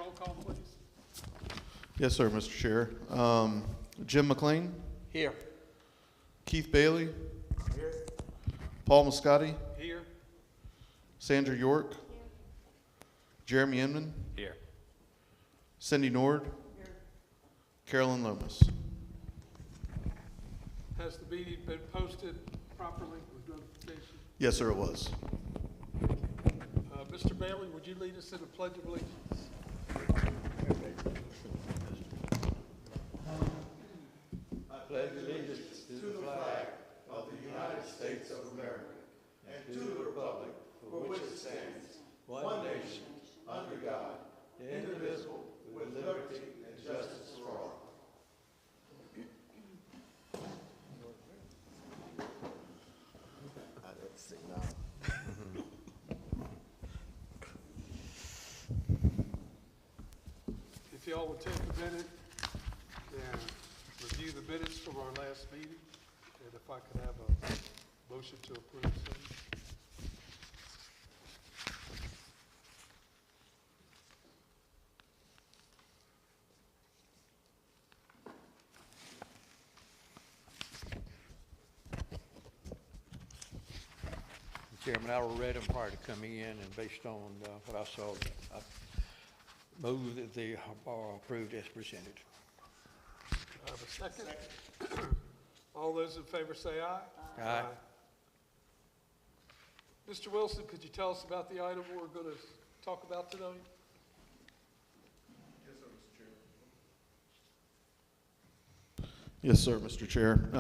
roll call, please. Yes, sir, Mr. Chair. Jim McLean, Here. Keith Bailey, Here. Paul Muscati, Here. Sandra York, Jeremy Inman, Here. Cindy Nord, Carolyn Lomas. Has the meeting been posted properly with notification? Yes, sir, it was. Mr. Bailey, would you lead us in the Pledge of Allegiance? I pledge allegiance to the flag of the United States of America and to the republic for which it stands, one nation, under God, indivisible, with liberty and justice for all. If y'all would take a minute and review the minutes from our last meeting, and if I could have a motion to approve some. Chairman, I read them prior to coming in, and based on what I saw, I move that they are approved as presented. I have a second. All those in favor say aye. Aye. Mr. Wilson, could you tell us about the item we're going to talk about tonight? Yes, sir, Mr. Chair.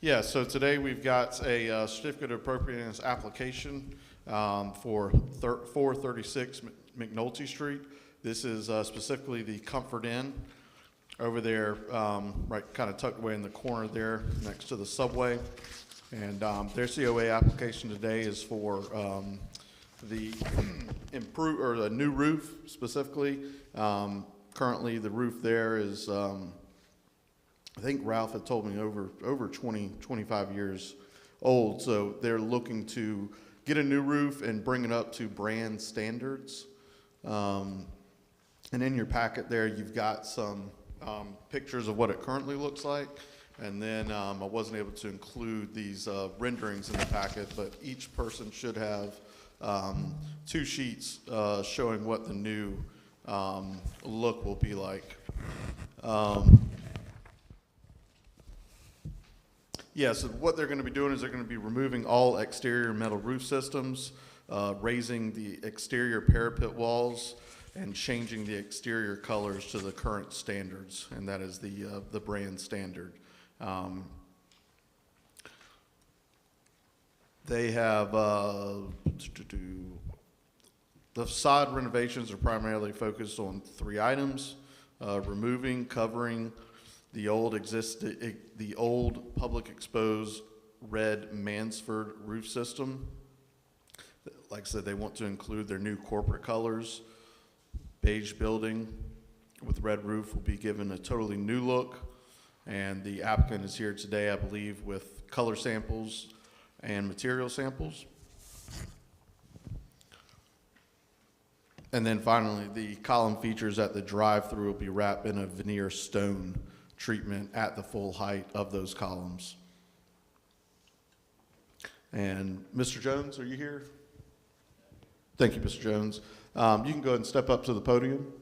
Yeah, so today we've got a certificate of appropriateness application for 436 McNulty Street. This is specifically the Comfort Inn over there, right kind of tucked away in the corner there next to the subway. And their COA application today is for the the new roof specifically. Currently the roof there is, I think Ralph had told me over 25 years old. So they're looking to get a new roof and bring it up to brand standards. And in your packet there, you've got some pictures of what it currently looks like. And then I wasn't able to include these renderings in the packet, but each person should have 2 sheets showing what the new look will be like. Yeah, so what they're going to be doing is they're going to be removing all exterior metal roof systems, raising the exterior parapet walls, and changing the exterior colors to the current standards, and that is the brand standard. They have the facade renovations are primarily focused on 3 items: removing, covering the old public exposed red Mansford roof system. Like I said, they want to include their new corporate colors. Beige building with red roof will be given a totally new look. And the applicant is here today, I believe, with color samples and material samples. And then finally, the column features at the drive-through will be wrapped in a veneer stone treatment at the full height of those columns. And Mr. Jones, are you here? Thank you, Mr. Jones. You can go ahead and step up to the podium.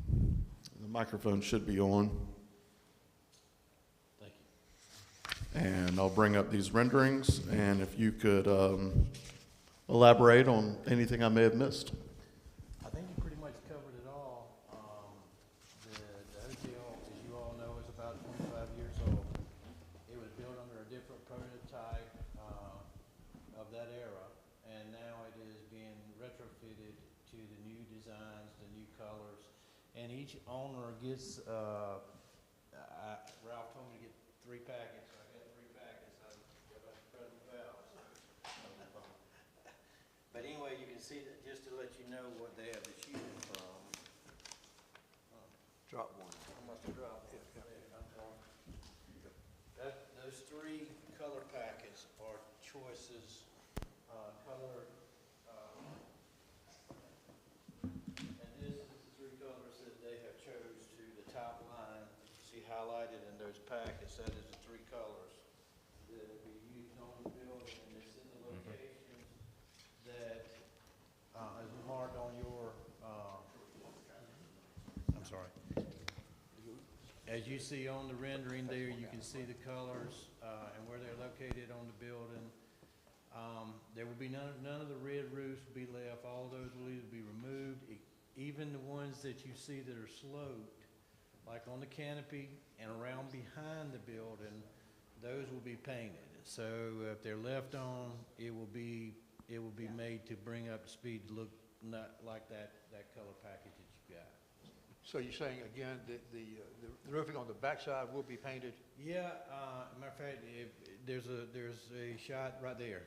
The microphone should be on. Thank you. And I'll bring up these renderings, and if you could elaborate on anything I may have missed. I think you pretty much covered it all. The hotel, as you all know, is about 25 years old. It was built under a different prototype of that era, and now it is being retrofitted to the new designs, the new colors, and each owner gets, Ralph told me to get 3 packets, so I got 3 packets. I got about the present valves. But anyway, you can see that just to let you know what they have to choose from. Drop one. I must have dropped it. Those 3 color packets are choices, color top line, see highlighted in those packets, that is the three colors that will be used on the building, and it's in the locations that, is marked on your, I'm sorry. As you see on the rendering there, you can see the colors, and where they're located on the building. There will be none of the red roofs will be left, all those will either be removed, even the ones that you see that are sloped, like on the canopy and around behind the building, those will be painted. So if they're left on, it will be made to bring up to speed to look not like that color package that you got. So you're saying, again, the roofing on the backside will be painted? Yeah, matter of fact, there's a shot right there.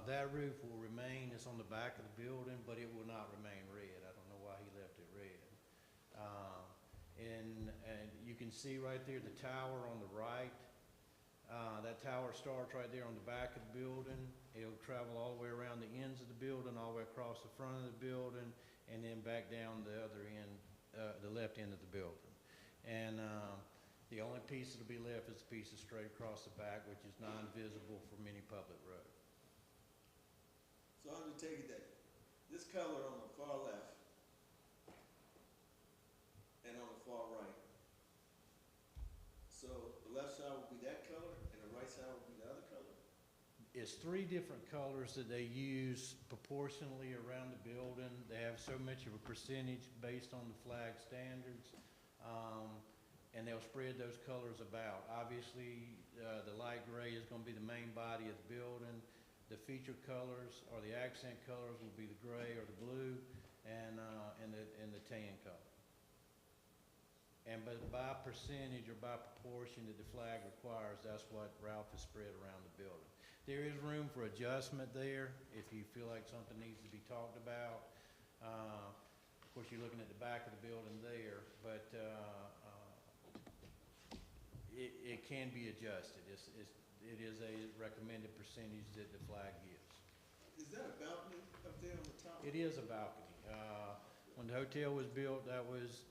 That roof will remain, it's on the back of the building, but it will not remain red. I don't know why he left it red. And you can see right there the tower on the right. That tower starts right there on the back of the building. It'll travel all the way around the ends of the building, all the way across the front of the building, and then back down the other end, the left end of the building. And the only piece that'll be left is the piece that's straight across the back, which is non-visible from any public road. So I'm to take it that this color on the far left and on the far right. So the left side will be that color and the right side will be the other color? It's three different colors that they use proportionally around the building. They have so much of a percentage based on the flag standards, and they'll spread those colors about. Obviously, the light gray is going to be the main body of the building. The feature colors or the accent colors will be the gray or the blue, and the tan color. And but by percentage or by proportion that the flag requires, that's what Ralph has spread around the building. There is room for adjustment there if you feel like something needs to be talked about. Of course, you're looking at the back of the building there, but it can be adjusted. It is a recommended percentage that the flag gives. Is that a balcony up there on the top? It is a balcony. When the hotel was built, that was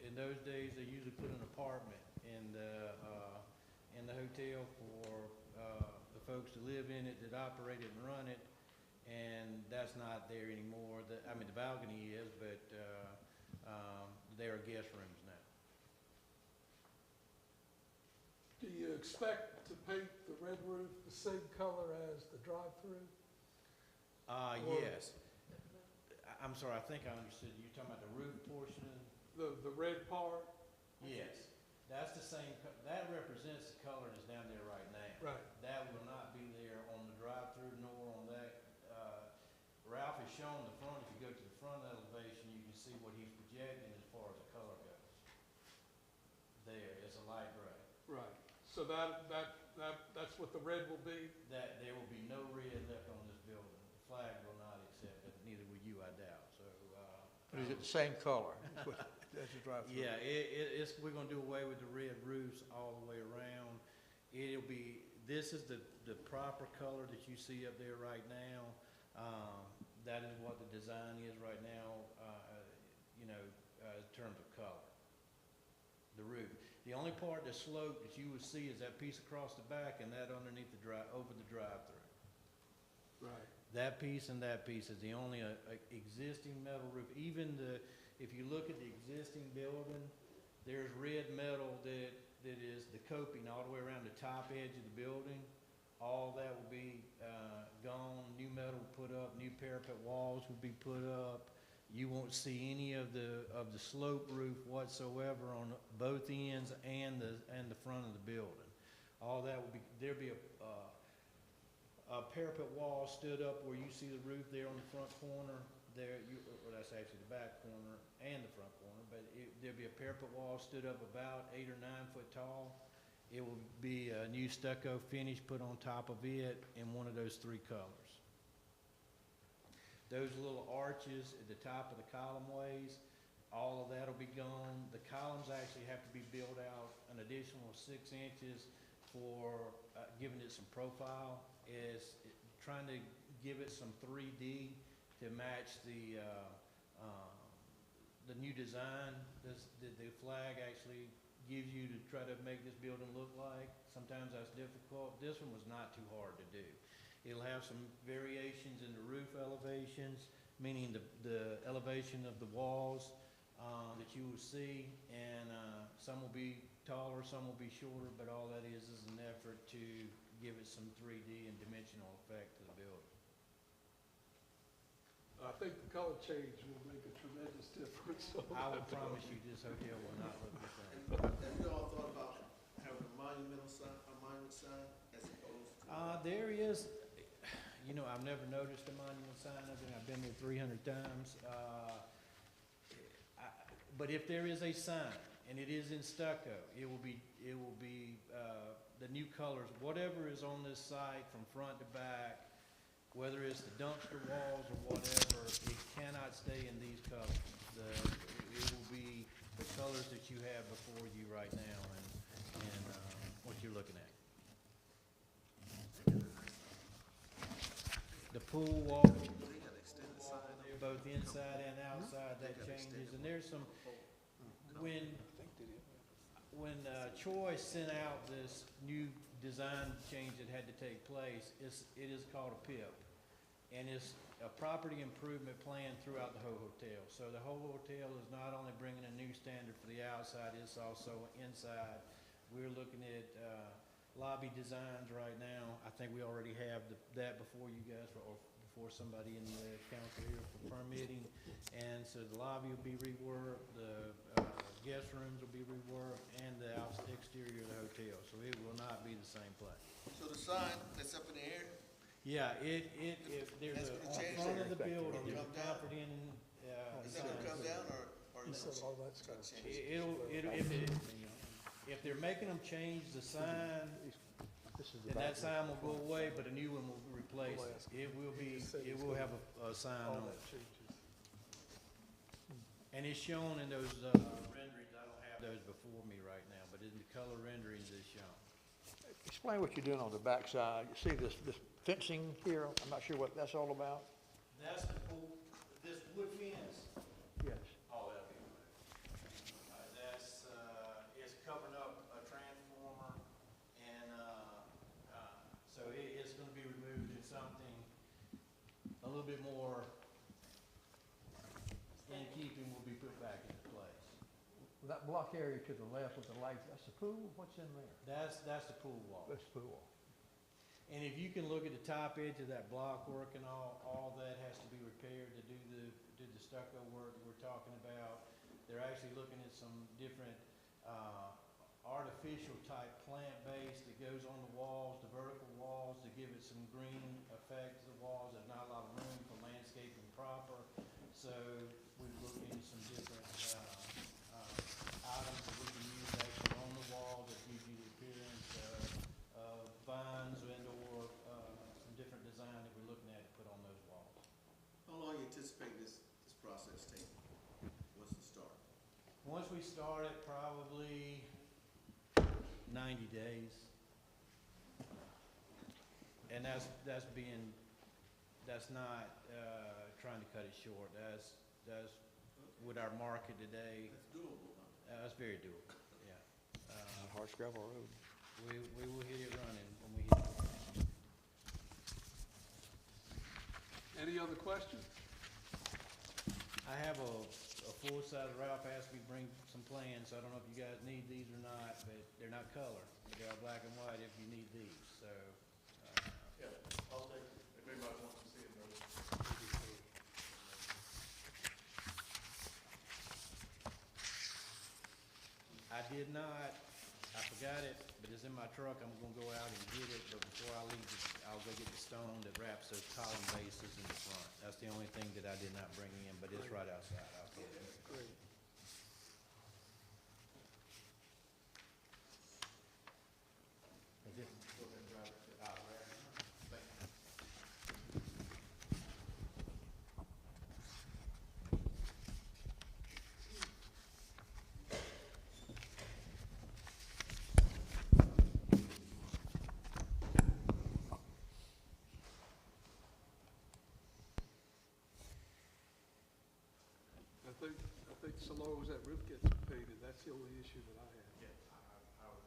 in those days, they usually put an apartment in the hotel for the folks to live in it, that operate it and run it, and that's not there anymore. The balcony is, but there are guest rooms now. Do you expect to paint the red roof the same color as the drive-through? Yes. I'm sorry, I think I understood. You're talking about the roof portion of The red part? Yes, that's the same, that represents the color that's down there right now. Right. That will not be there on the drive-through nor on that. Ralph has shown the front. If you go to the front elevation, you can see what he's projecting as far as the color goes. There, it's a light gray. Right. So that's what the red will be? That there will be no red left on this building. The flag will not accept it, neither will you, I doubt. So, But is it the same color as the drive-through? yeah, we're gonna do away with the red roofs all the way around. This is the proper color that you see up there right now. That is what the design is right now, in terms of color. The roof. The only part that's sloped that you would see is that piece across the back and that underneath over the drive-through. Right. That piece and that piece is the only existing metal roof. Even if you look at the existing building, there's red metal that is the coping all the way around the top edge of the building. All that will be gone. New metal put up. New parapet walls will be put up. You won't see any of the slope roof whatsoever on both ends and the front of the building. All that will be. There'll be a parapet wall stood up where you see the roof there on the front corner. That's actually the back corner and the front corner. But there'll be a parapet wall stood up about 8 or 9 foot tall. It will be a new stucco finish put on top of it in one of those three colors. Those little arches at the top of the columnways, all of that will be gone. The columns actually have to be built out an additional 6 inches for giving it some profile. Trying to give it some 3D to match the the new design, the flag actually gives you to try to make this building look like. Sometimes that's difficult. This one was not too hard to do. It'll have some variations in the roof elevations, meaning the elevation of the walls that you will see, and some will be taller, some will be shorter, but all that is an effort to give it some 3D and dimensional effect to the building. I think the color change will make a tremendous difference. I will promise you this hotel will not look the same. Have you all thought about having a monument sign as opposed to? There is, you know, I've never noticed a monument sign. I've been there 300 times. But if there is a sign, and it is in stucco, it will be the new colors, whatever is on this site from front to back, whether it's the dumpster walls or whatever, it cannot stay in these colors. It will be the colors that you have before you right now and what you're looking at. The pool wall, both inside and outside, that changes, and there's some, when Troy sent out this new design change that had to take place, it is called a PIP, and it's a property improvement plan throughout the whole hotel. So the whole hotel is not only bringing a new standard for the outside, it's also inside. We're looking at lobby designs right now. I think we already have that before you guys, or before somebody in the council here for permitting. And so the lobby will be reworked, the guest rooms will be reworked, and the exterior of the hotel. So it will not be the same place. So the sign that's up in the air, Yeah, if there's That's a, gonna on change front of it. the building, there's a Come down. comfort in, is that gonna come down or is it all that's gonna change? if they're making them change the sign, then that sign will go away, but a new one will replace it. It will have a sign All on that it. changes. And it's shown in those renderings. I don't have those before me right now, but in the color renderings it's shown. Explain what you're doing on the backside. You see this fencing here? I'm not sure what that's all about. That's the pool, this wood fence. Yes. Oh, that'll be good. It's covering up a transformer, and, so it's gonna be removed and something a little bit more in keeping will be put back into place. That block area to the left with the lights, that's the pool? What's in there? That's the pool wall. That's the pool. And if you can look at the top edge of that block work and all that has to be repaired to do the stucco work that we're talking about. They're actually looking at some different, artificial type plant base that goes on the walls, the vertical walls, to give it some green effect to the walls. There's not a lot of room for landscaping proper. So we've looked into some different, items that we can use actually on the wall that gives you the appearance of vines and/or some different design that we're looking at to put on those walls. How long you anticipate this process taking? What's the start? Once we start it, probably 90 days. And that's not trying to cut it short. That's with our market today. That's doable, huh? That's very doable, yeah. Hard gravel road. We will hit it running when we hit it. Any other questions? I have a full-size, Ralph asked me to bring some plans. I don't know if you guys need these or not, but they're not color. They are black and white if you need these, so. Yeah, I'll take, if anybody wants to see it, notice. I did not, I forgot it, but it's in my truck. I'm gonna go out and get it, but before I leave, I'll go get the stone that wraps those column bases in the front. That's the only thing that I did not bring in, but it's right outside. I'll get it. Great. Is it? I think think so long as that roof gets painted, that's the only issue that I have. Yeah,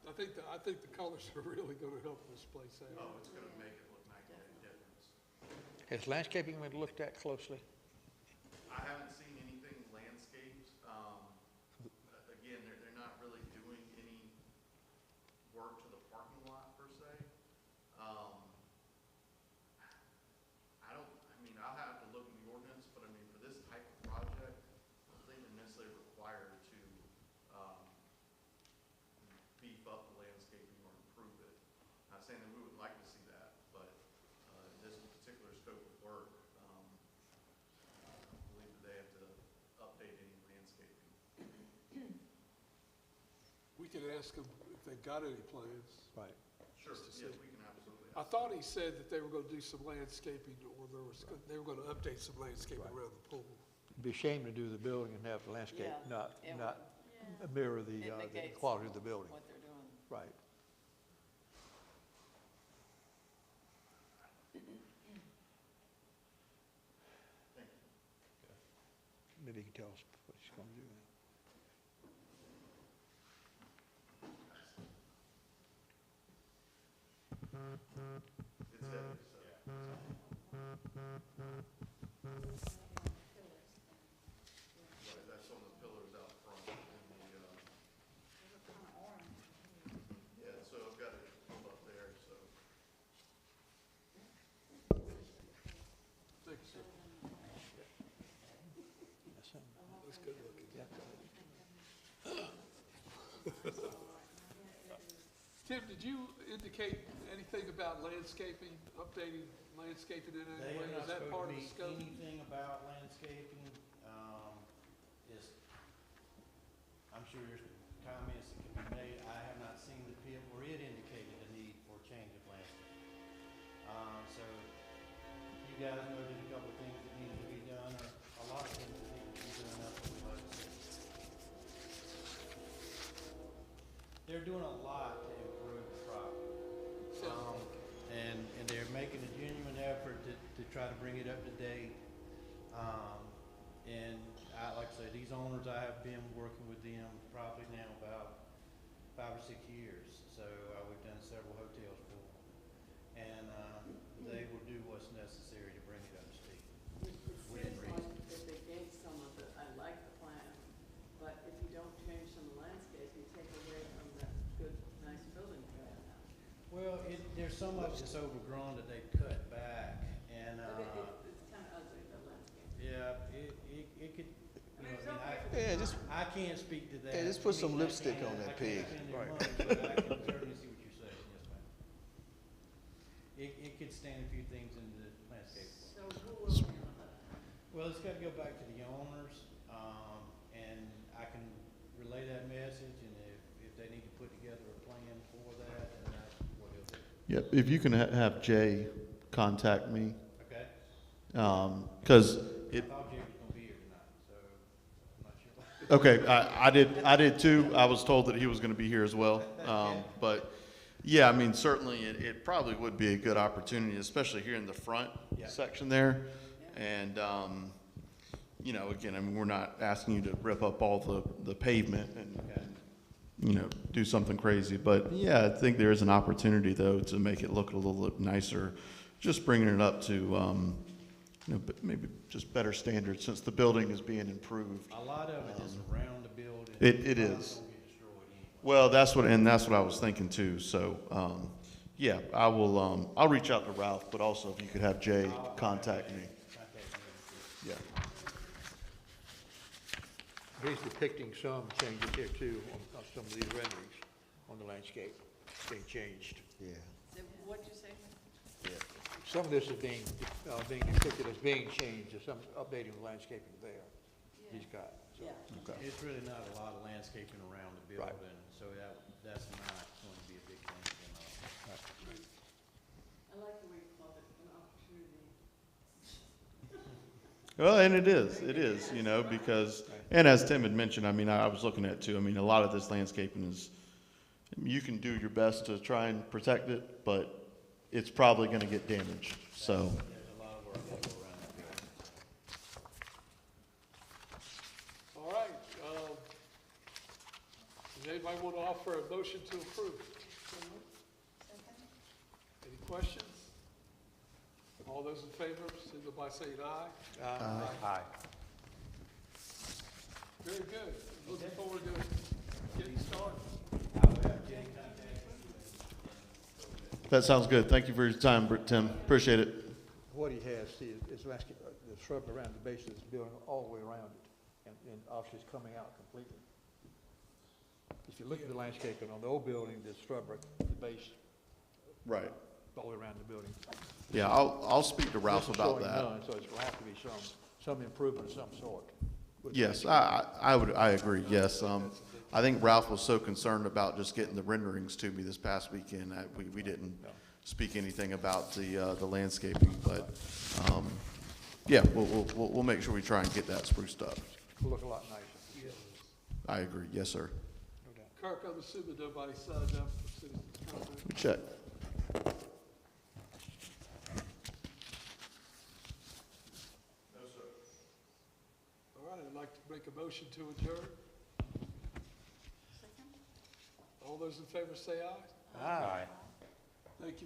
I think the colors are really gonna help this place out. oh, it's gonna make it look nice and different. Has landscaping been looked at closely? I haven't seen anything landscaped. Again, they're not really doing any work to the parking lot per se. I'll have to look in the ordinance, but I mean, for this type of project, I don't think they're necessarily required to, beef up the landscaping or improve it. Not saying that we would like to see that, but, this particular scope of work, I don't believe that they have to update any landscaping. We could ask them if they've got any plans. Right. Sure, Just to yes, see. we can absolutely. I thought he said that they were gonna do some landscaping, or they were gonna update some landscaping Right. around the pool. It'd be a shame to do the building and have the landscape Yeah, not it not mirror the It negates quality of the building. what they're doing. Right. Maybe you can tell us what he's going to do now. It's heavy, so. Right, that's on the pillars out front and yeah, so I've got it up there, so. Thanks, sir. That's him. That's good looking. Yeah. Tim, did you indicate anything about landscaping, updating landscaping in any They way? have not Was that part spoken of to the me scope? anything about landscaping. I'm sure there's comments that can be made. I have not seen the pit where it indicated a need for change of landscape. So you guys noted a couple of things that needed to be done, or a lot of things that needed to be done up on the left side. They're doing a lot to improve the property. And they're making a genuine effort to try to bring it up to date. And like I say, these owners, I have been working with them probably now about 5 or 6 years. So we've done several hotels for them. And they will do what's necessary to bring it up to speed. It seems like if they gave some of it, I like the plan, but if you don't change some of the landscape, you take away from that good, nice building you have now. Well, there's so much that's overgrown that they've cut back. And But it's kind of ugly, the landscape. yeah, it could. I mean, it's okay. Yeah, just, I can't speak to that. yeah, just put some I lipstick can't- on that I can't pig. spend their Right. money, but I can certainly see what you're saying, yes, ma'am. It could stand a few things in the landscape. So who will handle that? Well, it's gotta go back to the owners, and I can relay that message, and if they need to put together a plan for that, then that's what he'll do. Yep, if you can have Jay contact me, Okay? because I it, thought Jay was gonna be here tonight, so I'm not sure. okay, I did too. I was told that he was gonna be here as well. But, yeah, I mean, certainly it probably would be a good opportunity, especially here in the front Yeah. section there. And, you know, again, I mean, we're not asking you to rip up all the pavement and, you know, do something crazy. But, yeah, I think there is an opportunity, though, to make it look a little bit nicer, just bringing it up to, you know, maybe just better standards since the building is being improved. A lot of it is around the building. It A lot of is. it's gonna get destroyed anyway. Well, that's what I was thinking too. So, yeah, I'll reach out to Ralph, but also if you could have Jay contact me. Yeah. He's depicting some changes here too on some of these renderings on the landscape being changed. yeah, So what'd you say? yeah. Some of this is being depicted as being changed, there's some updating the landscaping there he's got. So. Yeah. Okay. It's really not a lot of landscaping around the Right. building, so that's not going to be a big thing at all. I like the way you called it, an opportunity. Well, and it is, you know, because, and as Tim had mentioned, I mean, I was looking at too, I mean, a lot of this landscaping is, you can do your best to try and protect it, but it's probably gonna get damaged, so. There's a lot of work that go around that building. All right, anybody want to offer a motion to approve? Any questions? All those in favor, signal by saying aye. Aye. Very good. Looking forward to getting started. That sounds good. Thank you for your time, Tim. Appreciate it. What he has, see, is landscape, the shrub around the base of this building, all the way around it, and obviously it's coming out completely. If you look at the landscaping on the old building, there's shrub at the base, Right. all the way around the building. Yeah, I'll speak to Ralph This is about showing that. none, so it's gonna have to be some improvement of some sort. with Yes, landscaping. I agree, yes. I think Ralph was so concerned about just getting the renderings to me this past weekend, that we didn't No. speak anything about the landscaping, but, yeah, we'll make sure we try and get that spruced up. It'll look a lot nicer, I agree, yes, sir. no doubt. Kirk, I'm assuming nobody signed up for citizens' comment. Let me check. All right, I'd like to make a motion to adjourn. All those in favor say aye. Aye. Thank you.